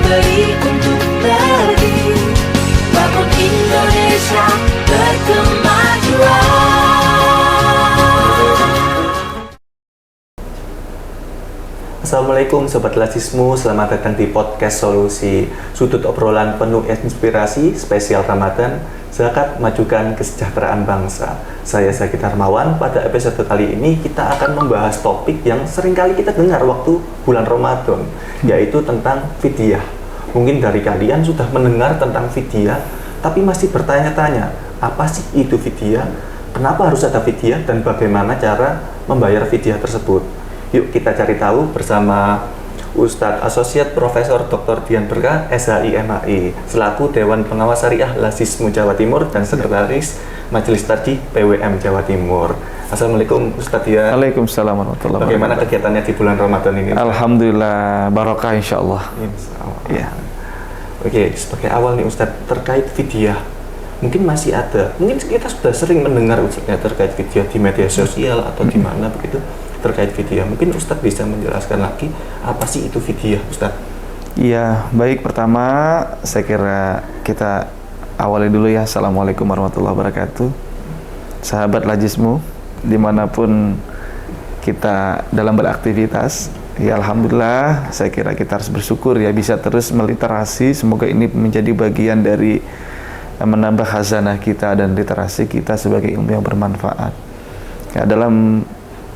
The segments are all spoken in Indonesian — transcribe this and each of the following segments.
beri untuk bagi, bangun Indonesia berkemajuan. Assalamualaikum Sobat Lasismu, selamat datang di podcast Solusi, sudut obrolan penuh inspirasi spesial Ramadan, zakat majukan kesejahteraan bangsa. Saya Zaki Darmawan. Pada episode kali ini kita akan membahas topik yang seringkali kita dengar waktu bulan Ramadan, yaitu tentang fidyah. Mungkin dari kalian sudah mendengar tentang fidyah, tapi masih bertanya-tanya, apa sih itu fidyah? Kenapa harus ada fidyah dan bagaimana cara membayar fidyah tersebut? Yuk kita cari tahu bersama Ustadz Asosiat Profesor Dr. Dian Berkah, SHI MHI, selaku Dewan Pengawas Syariah Lasismu Jawa Timur dan Sekretaris Majelis Tarjih PWM Jawa Timur. Assalamualaikum Ustadz Dian. Waalaikumsalam warahmatullahi wabarakatuh. Bagaimana kegiatannya di bulan Ramadan ini? Alhamdulillah, barokah insyaallah. Insyaallah. Ya. Oke, sebagai awal nih Ustadz, terkait fidyah. Mungkin masih ada, mungkin kita sudah sering mendengar Ustadz terkait fidyah di media sosial atau di mana begitu. Terkait fidyah, mungkin Ustadz bisa menjelaskan lagi apa sih itu fidyah, Ustadz? Iya, baik. Pertama, saya kira kita awali dulu ya. Assalamualaikum warahmatullahi wabarakatuh. Sahabat Lajismu, dimanapun kita dalam beraktivitas, ya Alhamdulillah, saya kira kita harus bersyukur ya bisa terus meliterasi. Semoga ini menjadi bagian dari menambah khazanah kita dan literasi kita sebagai ilmu yang bermanfaat. Ya, dalam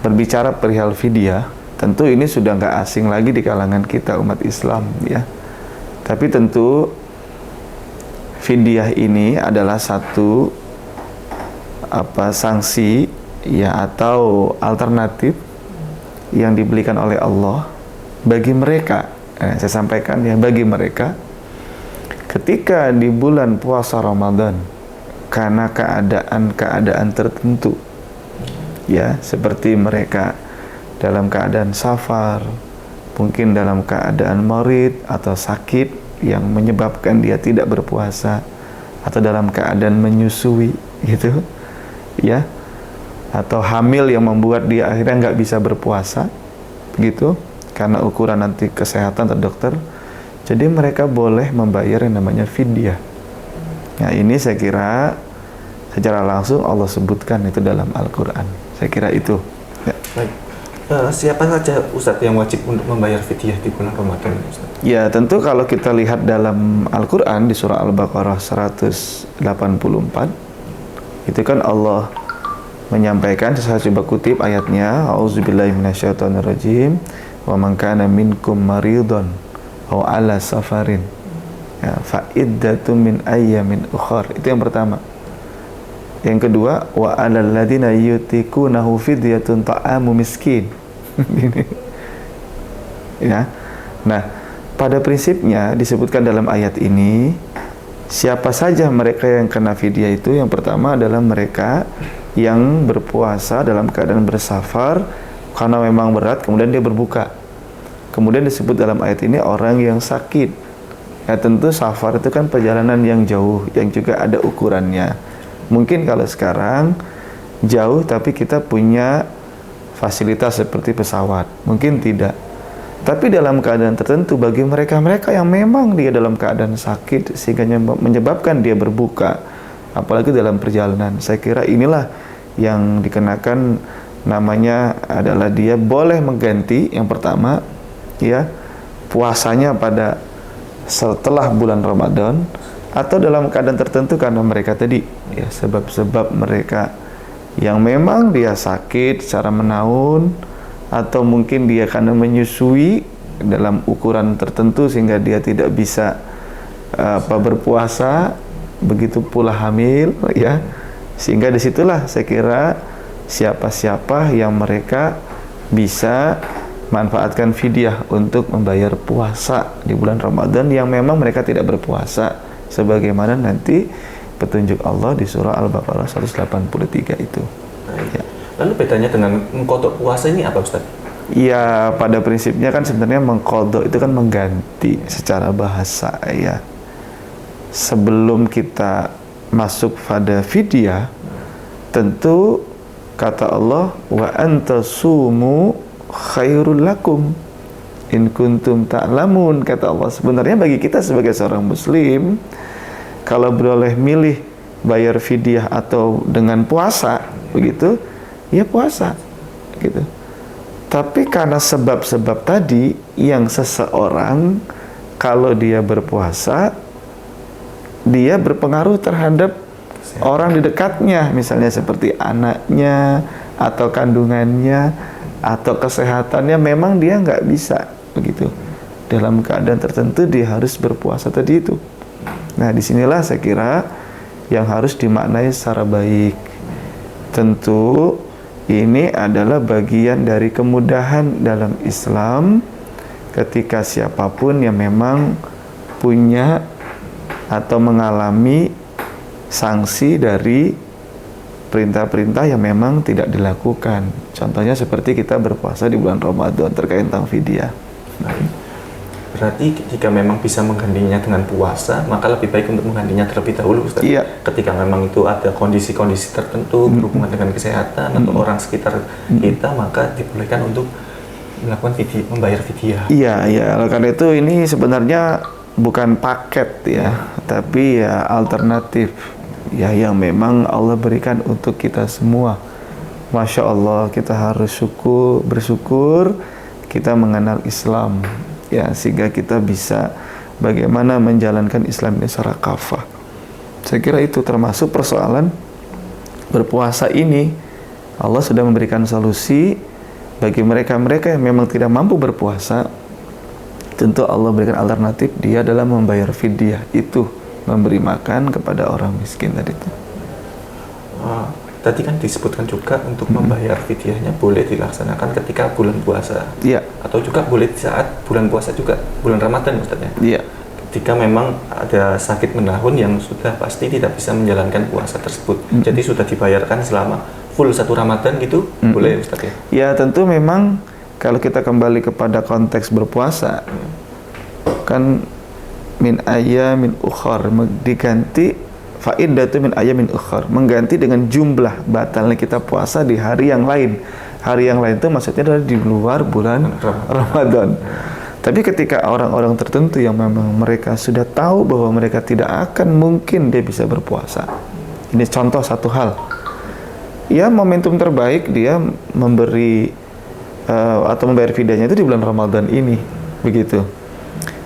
berbicara perihal fidyah, tentu ini sudah nggak asing lagi di kalangan kita umat Islam ya. Tapi tentu fidyah ini adalah satu sanksi ya atau alternatif yang diberikan oleh Allah bagi mereka. Saya sampaikan ya, bagi mereka ketika di bulan puasa Ramadan karena keadaan tertentu. Ya, seperti mereka dalam keadaan safar, mungkin dalam keadaan marid atau sakit yang menyebabkan dia tidak berpuasa, atau dalam keadaan menyusui gitu ya, atau hamil yang membuat dia akhirnya nggak bisa berpuasa gitu karena ukuran nanti kesehatan atau dokter. Jadi mereka boleh membayar yang namanya fidyah. Nah, ini saya kira secara langsung Allah sebutkan itu dalam Al-Quran. Saya kira itu. Ya. Baik. Siapa saja Ustadz yang wajib untuk membayar fidyah di bulan Ramadan, Ustadz? Ya, tentu kalau kita lihat dalam Al-Quran di surah Al-Baqarah 184, itu kan Allah menyampaikan, saya coba kutip ayatnya, A'udzubillahi minasyaitonirrajim, wa man kana minkum maridun aw ala safarin ya fa iddatun min ayyamin ukhar. Itu yang pertama. Yang kedua, wa 'alal ladzina yutiqunahu fidyatun ta'amu miskin. Ya. Nah, pada prinsipnya disebutkan dalam ayat ini, siapa saja mereka yang kena fidyah itu, yang pertama adalah mereka yang berpuasa dalam keadaan bersafar karena memang berat, kemudian dia berbuka. Kemudian disebut dalam ayat ini orang yang sakit. Ya, tentu safar itu kan perjalanan yang jauh, yang juga ada ukurannya. Mungkin kalau sekarang jauh tapi kita punya fasilitas seperti pesawat, mungkin tidak. Tapi dalam keadaan tertentu bagi mereka-mereka yang memang dia dalam keadaan sakit sehingga menyebabkan dia berbuka, apalagi dalam perjalanan, saya kira inilah yang dikenakan namanya adalah dia boleh mengganti yang pertama ya puasanya pada setelah bulan Ramadan, atau dalam keadaan tertentu karena mereka tadi ya sebab-sebab mereka yang memang dia sakit secara menaun, atau mungkin dia karena menyusui dalam ukuran tertentu sehingga dia tidak bisa berpuasa, begitu pula hamil ya, sehingga disitulah saya kira siapa-siapa yang mereka bisa manfaatkan fidyah untuk membayar puasa di bulan Ramadan yang memang mereka tidak berpuasa, sebagaimana nanti petunjuk Allah di surah Al-Baqarah 183 itu. Ya. Lalu bedanya dengan mengqadha puasa ini apa, Ustaz? Ya, pada prinsipnya kan sebenarnya mengqadha itu kan mengganti secara bahasa ya. Sebelum kita masuk pada fidyah, tentu kata Allah wa antasumu khairul lakum. In kuntum ta'lamun, kata Allah. Sebenarnya bagi kita sebagai seorang muslim, kalau boleh milih bayar fidyah atau dengan puasa, begitu, ya puasa, gitu. Tapi karena sebab-sebab tadi yang seseorang kalau dia berpuasa, dia berpengaruh terhadap orang di dekatnya, misalnya seperti anaknya atau kandungannya atau kesehatannya, memang dia nggak bisa begitu. Dalam keadaan tertentu dia harus berpuasa tadi itu. Nah, disinilah saya kira yang harus dimaknai secara baik. Tentu ini adalah bagian dari kemudahan dalam Islam ketika siapapun yang memang punya atau mengalami sanksi dari perintah-perintah yang memang tidak dilakukan. Contohnya seperti kita berpuasa di bulan Ramadan terkait tentang fidyah. Berarti jika memang bisa menggantinya dengan puasa, maka lebih baik untuk menggantinya terlebih dahulu, Ustaz. Iya. Ketika memang itu ada kondisi-kondisi tertentu berhubungan dengan kesehatan atau orang sekitar kita, maka dibolehkan untuk melakukan membayar fidyah. Iya. Karena itu ini sebenarnya bukan paket ya, tapi ya alternatif ya yang memang Allah berikan untuk kita semua. Masya Allah, kita harus bersyukur kita mengenal Islam ya, sehingga kita bisa bagaimana menjalankan Islam ini secara kafah. Saya kira itu termasuk persoalan berpuasa ini. Allah sudah memberikan solusi bagi mereka-mereka yang memang tidak mampu berpuasa. Tentu Allah berikan alternatif, dia adalah membayar fidyah, itu memberi makan kepada orang miskin tadi itu. Tadi kan disebutkan juga untuk membayar fidyahnya boleh dilaksanakan ketika bulan puasa. Iya. Atau juga boleh di saat bulan puasa juga, bulan Ramadan, Ustaz ya. Iya. Ketika memang ada sakit menahun yang sudah pasti tidak bisa menjalankan puasa tersebut. Jadi sudah dibayarkan selama full 1 Ramadan gitu, boleh, Ustaz ya. Ya, tentu memang kalau kita kembali kepada konteks berpuasa, kan min ayamin ukhar, diganti fa'iddatu min ayamin ukhar, mengganti dengan jumlah batalnya kita puasa di hari yang lain. Hari yang lain itu maksudnya adalah di luar bulan Ramadan. Tapi ketika orang-orang tertentu yang memang mereka sudah tahu bahwa mereka tidak akan mungkin dia bisa berpuasa. Ini contoh satu hal. Ya, momentum terbaik dia memberi atau membayar fidyahnya itu di bulan Ramadan ini, begitu.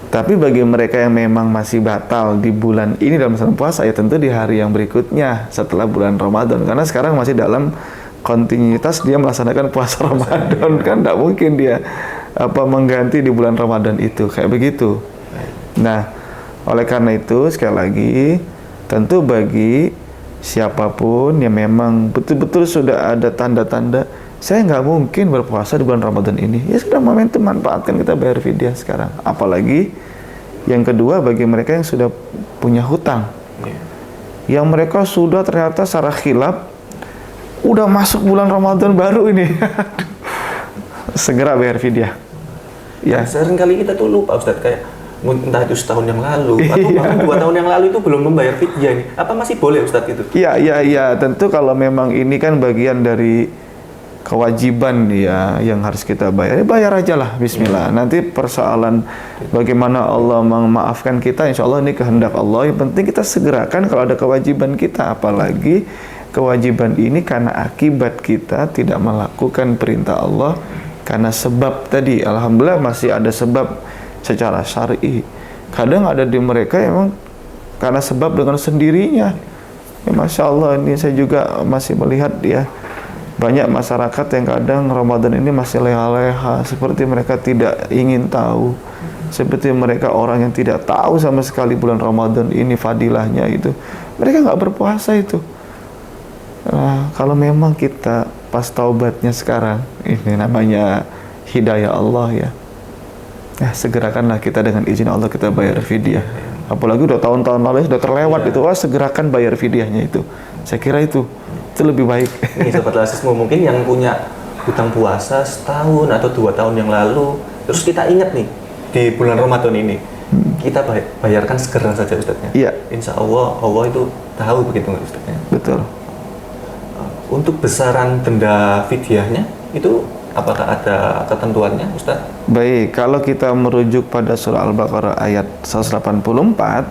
Tapi bagi mereka yang memang masih batal di bulan ini dalam bulan puasa, ya tentu di hari yang berikutnya setelah bulan Ramadan. Karena sekarang masih dalam kontinuitas dia melaksanakan puasa Ramadan, kan tidak mungkin dia mengganti di bulan Ramadan itu, kayak begitu. Nah, oleh karena itu sekali lagi, tentu bagi siapapun yang memang betul-betul sudah ada tanda-tanda saya nggak mungkin berpuasa di bulan Ramadan ini, ya sudah momentum, manfaatkan, kita bayar fidyah sekarang. Apalagi yang kedua bagi mereka yang sudah punya hutang, yang mereka sudah ternyata secara khilaf udah masuk bulan Ramadan baru ini segera bayar fidyah. Ya, sering kali kita tuh lupa, Ustaz, kayak entah itu setahun yang lalu atau bahkan 2 tahun yang lalu itu belum membayar fidyah ini. Apa masih boleh, Ustaz, itu? Iya, tentu kalau memang ini kan bagian dari kewajiban ya yang harus kita bayar, bayar aja lah, bismillah. Nanti persoalan bagaimana Allah memaafkan kita, insya Allah ini kehendak Allah. Yang penting kita segerakan kalau ada kewajiban kita, apalagi kewajiban ini karena akibat kita tidak melakukan perintah Allah karena sebab tadi. Alhamdulillah masih ada sebab secara syar'i. Kadang ada di mereka emang karena sebab dengan sendirinya. Ya, Masya Allah, ini saya juga masih melihat ya, banyak masyarakat yang kadang Ramadan ini masih leha-leha, seperti mereka tidak ingin tahu, seperti mereka orang yang tidak tahu sama sekali bulan Ramadan ini fadilahnya itu. Mereka nggak berpuasa itu. Nah, kalau memang kita pas taubatnya sekarang, ini namanya hidayah Allah ya. Ya, segerakanlah kita dengan izin Allah kita bayar fidyah. Apalagi udah tahun-tahun lalu sudah terlewat itu, segerakan bayar fidyahnya itu. Saya kira itu lebih baik. Nih, Sobat Lasismu, mungkin yang punya hutang puasa setahun atau 2 tahun yang lalu, terus kita ingat nih di bulan Ramadan ini, kita bayarkan segera saja, Ustaznya. Iya. Insya Allah, Allah itu tahu, begitu nggak, Ustaznya? Betul. Untuk besaran denda fidyahnya itu Apakah ada ketentuannya, Ustaz? Baik, kalau kita merujuk pada surah Al-Baqarah ayat 184,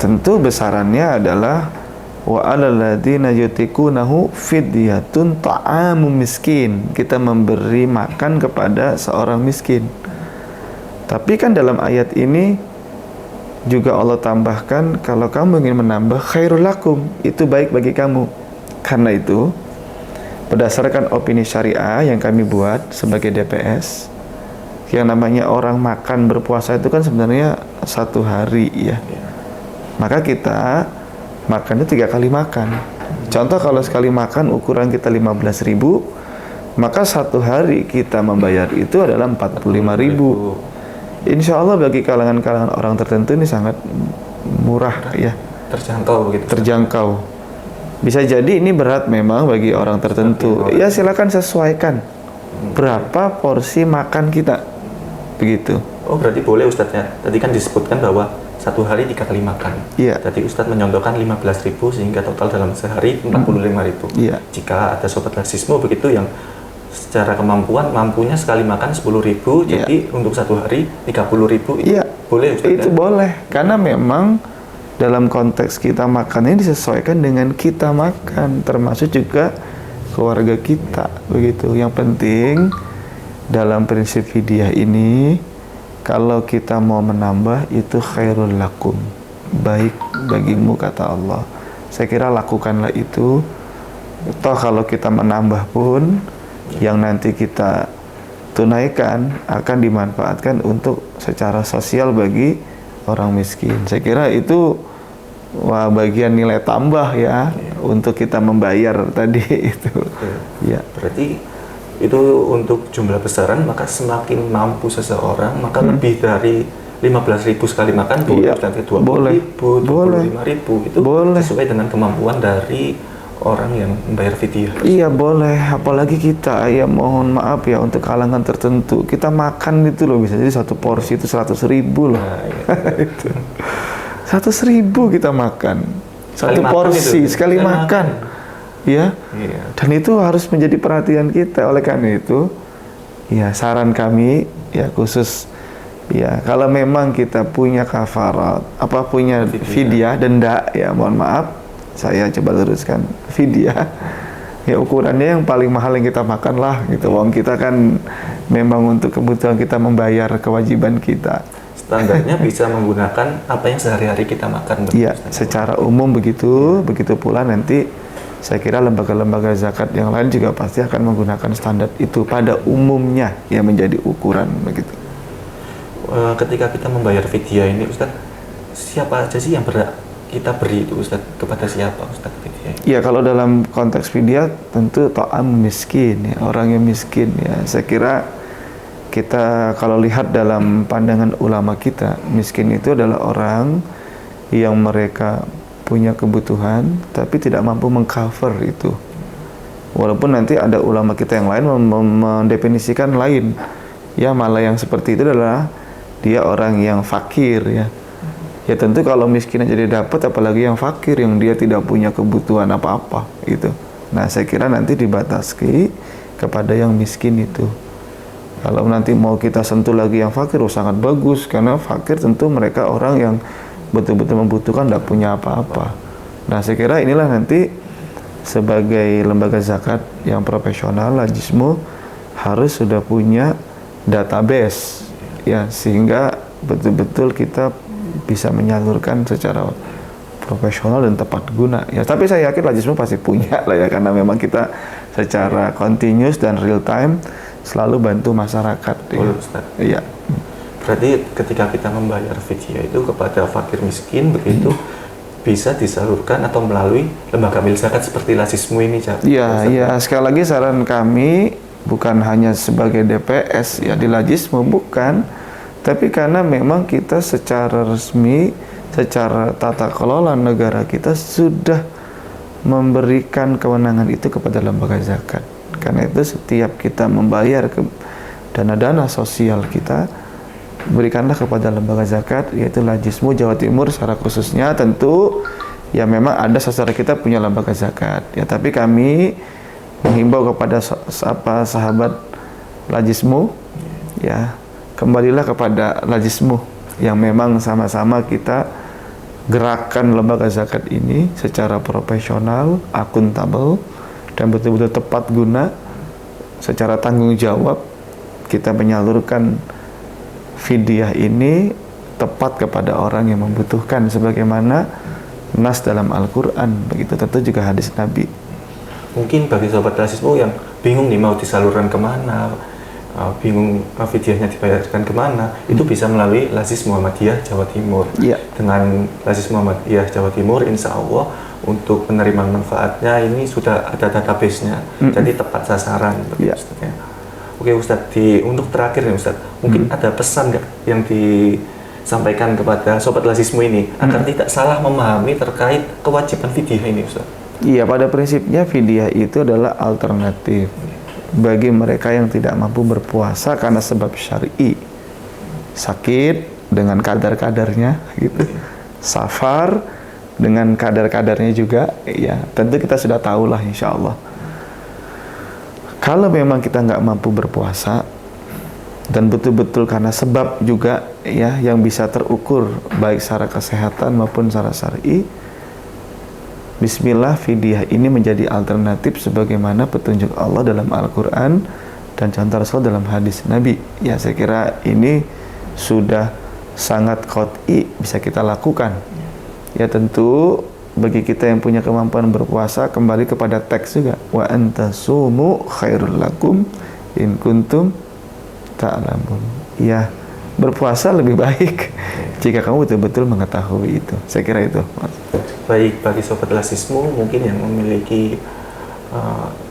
tentu besarannya adalah wa 'alal ladzina yutiqunahu fidyatun ta'amu miskin. Kita memberi makan kepada seorang miskin. Tapi kan dalam ayat ini juga Allah tambahkan, kalau kamu ingin menambah khairul lakum, itu baik bagi kamu. Karena itu, berdasarkan opini syariah yang kami buat sebagai DPS, yang namanya orang makan berpuasa itu kan sebenarnya 1 hari ya. Maka kita makannya 3 kali makan. Contoh kalau sekali makan ukuran kita 15.000, maka 1 hari kita membayar itu adalah 45.000. Insya Allah bagi kalangan-kalangan orang tertentu ini sangat murah ya. Terjangkau begitu. Terjangkau. Bisa jadi ini berat memang bagi orang tertentu. Ya silakan sesuaikan berapa porsi makan kita. Begitu. Oh berarti boleh Ustadz ya. Tadi kan disebutkan bahwa 1 hari 3 kali makan. Iya. Tadi Ustadz menyontohkan 15.000 sehingga total dalam sehari 45.000. Iya. Jika ada sobat rasisme begitu yang secara kemampuan mampunya sekali makan 10.000, Iya. jadi untuk 1 hari 30.000 itu Iya. boleh Ustadz Itu ya? boleh. Karena memang dalam konteks kita makan ini disesuaikan dengan kita makan, termasuk juga keluarga kita, begitu. Yang penting dalam prinsip fidyah ini, kalau kita mau menambah itu khairul lakum, baik bagimu kata Allah. Saya kira lakukanlah itu. Toh kalau kita menambah pun, yang nanti kita tunaikan akan dimanfaatkan untuk secara sosial bagi orang miskin. Saya kira itu bagian nilai tambah ya untuk kita membayar tadi itu. Ya. Berarti itu untuk jumlah besaran, maka semakin mampu seseorang maka lebih dari 15.000 sekali makan boleh, Iya. nanti Boleh. 20.000, 25.000 itu Boleh. sesuai dengan kemampuan dari orang yang membayar fidyah. Iya boleh, apalagi kita ya mohon maaf ya untuk kalangan tertentu kita makan itu loh bisa jadi 1 porsi itu 100.000 loh. Nah, Itu 100.000 kita makan 1 Sekali makan porsi itu. sekali Sekali makan. Ya. Iya. Dan itu harus menjadi perhatian kita. Oleh karena itu, ya saran kami ya khusus ya kalau memang kita punya kafarat, apa punya fidyah denda ya mohon maaf saya coba luruskan fidyah. Ya ukurannya yang paling mahal yang kita makan lah gitu. Wong kita kan memang untuk kebutuhan kita membayar kewajiban kita. Standarnya bisa menggunakan apa yang sehari-hari kita makan. Iya, secara umum begitu. Begitu pula nanti saya kira lembaga-lembaga zakat yang lain juga pasti akan menggunakan standar itu pada umumnya yang menjadi ukuran begitu. Ketika kita membayar fidyah ini Ustaz, siapa aja sih yang kita beri itu Ustaz? Kepada siapa Ustaz fidyah? Ya kalau dalam konteks fidyah tentu ta'am miskin ya, orang yang miskin ya. Saya kira kita kalau lihat dalam pandangan ulama kita, miskin itu adalah orang yang mereka punya kebutuhan tapi tidak mampu mengcover itu. Walaupun nanti ada ulama kita yang lain mendefinisikan lain. Ya malah yang seperti itu adalah dia orang yang fakir ya. Ya tentu kalau miskin aja dia dapat, apalagi yang fakir yang dia tidak punya kebutuhan apa-apa gitu. Nah saya kira nanti dibatasi kepada yang miskin itu. Kalau nanti mau kita sentuh lagi yang fakir, sangat bagus karena fakir tentu mereka orang yang betul-betul membutuhkan, tidak punya apa-apa. Nah saya kira inilah nanti sebagai lembaga zakat yang profesional, Lajismu harus sudah punya database ya sehingga betul-betul kita bisa menyalurkan secara profesional dan tepat guna ya. Tapi saya yakin Lajismu pasti punya lah ya, karena memang kita secara continuous dan real time selalu bantu masyarakat. Betul, Ustaz. Iya. Berarti ketika kita membayar fidyah itu kepada fakir miskin begitu bisa disalurkan atau melalui lembaga amil zakat seperti Lajismu ini, Cak. Iya, iya. Sekali lagi saran kami bukan hanya sebagai DPS ya di Lajismu, bukan, tapi karena memang kita secara resmi, secara tata kelola negara kita sudah memberikan kewenangan itu kepada lembaga zakat. Karena itu setiap kita membayar ke dana-dana sosial kita, berikanlah kepada lembaga zakat, yaitu Lajismu Jawa Timur secara khususnya. Tentu ya memang ada saudara kita punya lembaga zakat ya, tapi kami menghimbau kepada sahabat lajismu, ya kembalilah kepada lajismu yang memang sama-sama kita gerakan lembaga zakat ini secara profesional, akuntabel, dan betul-betul tepat guna. Secara tanggung jawab kita menyalurkan fidyah ini tepat kepada orang yang membutuhkan sebagaimana nas dalam Al-Quran, begitu tentu juga hadis Nabi. Mungkin bagi sobat Lasismu yang bingung nih mau disalurkan kemana, bingung fidyahnya dibayarkan kemana, itu bisa melalui Lasis Muhammadiyah Jawa Timur. Dengan Lasis Muhammadiyah Jawa Timur, insya Allah untuk penerimaan manfaatnya ini sudah ada database-nya, jadi tepat sasaran. Ustaz, ya. Oke Ustadz, untuk terakhir nih Ustadz, mungkin ada pesan nggak yang disampaikan kepada sobat Lasismu ini agar tidak salah memahami terkait kewajiban fidyah ini Ustadz? Iya, pada prinsipnya fidyah itu adalah alternatif bagi mereka yang tidak mampu berpuasa karena sebab syar'i, sakit dengan kadar-kadarnya gitu, safar dengan kadar-kadarnya juga, ya tentu kita sudah tahulah insya Allah. Kalau memang kita nggak mampu berpuasa dan betul-betul karena sebab juga ya yang bisa terukur baik secara kesehatan maupun secara syar'i, bismillah, fidyah ini menjadi alternatif sebagaimana petunjuk Allah dalam Al-Quran dan contoh Rasul dalam hadis Nabi. Ya saya kira ini sudah sangat qat'i bisa kita lakukan. Ya tentu bagi kita yang punya kemampuan berpuasa kembali kepada teks juga. Wa antasumu khairul lakum in kuntum ta'lamun. Ya berpuasa lebih baik jika kamu betul-betul mengetahui itu. Saya kira itu. Baik, bagi sobat Lasismu mungkin yang memiliki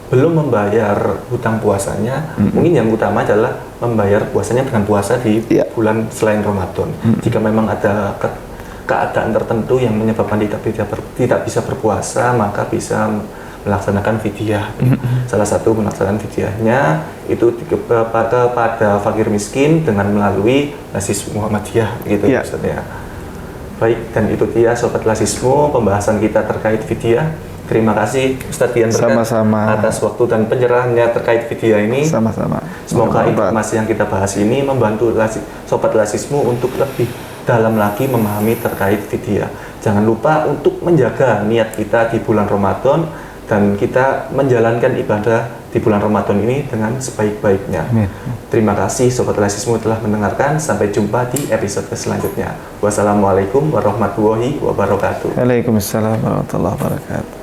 belum membayar hutang puasanya, mungkin yang utama adalah membayar puasanya dengan puasa di bulan selain Ramadan. Jika memang ada keadaan tertentu yang menyebabkan tidak bisa berpuasa, maka bisa melaksanakan fidyah. Salah satu melaksanakan fidyahnya itu kepada fakir miskin dengan melalui Lasis Muhammadiyah, gitu Ustaz ya. Baik, dan itu dia sobat Lasismu pembahasan kita terkait fidyah. Terima kasih Ustadz Dian Berkat atas waktu dan pencerahannya terkait fidyah ini. Sama-sama. Semoga informasi yang kita bahas ini membantu sobat Lasismu untuk lebih dalam lagi memahami terkait fidyah. Jangan lupa untuk menjaga niat kita di bulan Ramadan dan kita menjalankan ibadah di bulan Ramadan ini dengan sebaik-baiknya. Terima kasih sobat Lasismu telah mendengarkan. Sampai jumpa di episode selanjutnya. Wassalamualaikum warahmatullahi wabarakatuh. Waalaikumsalam warahmatullahi wabarakatuh.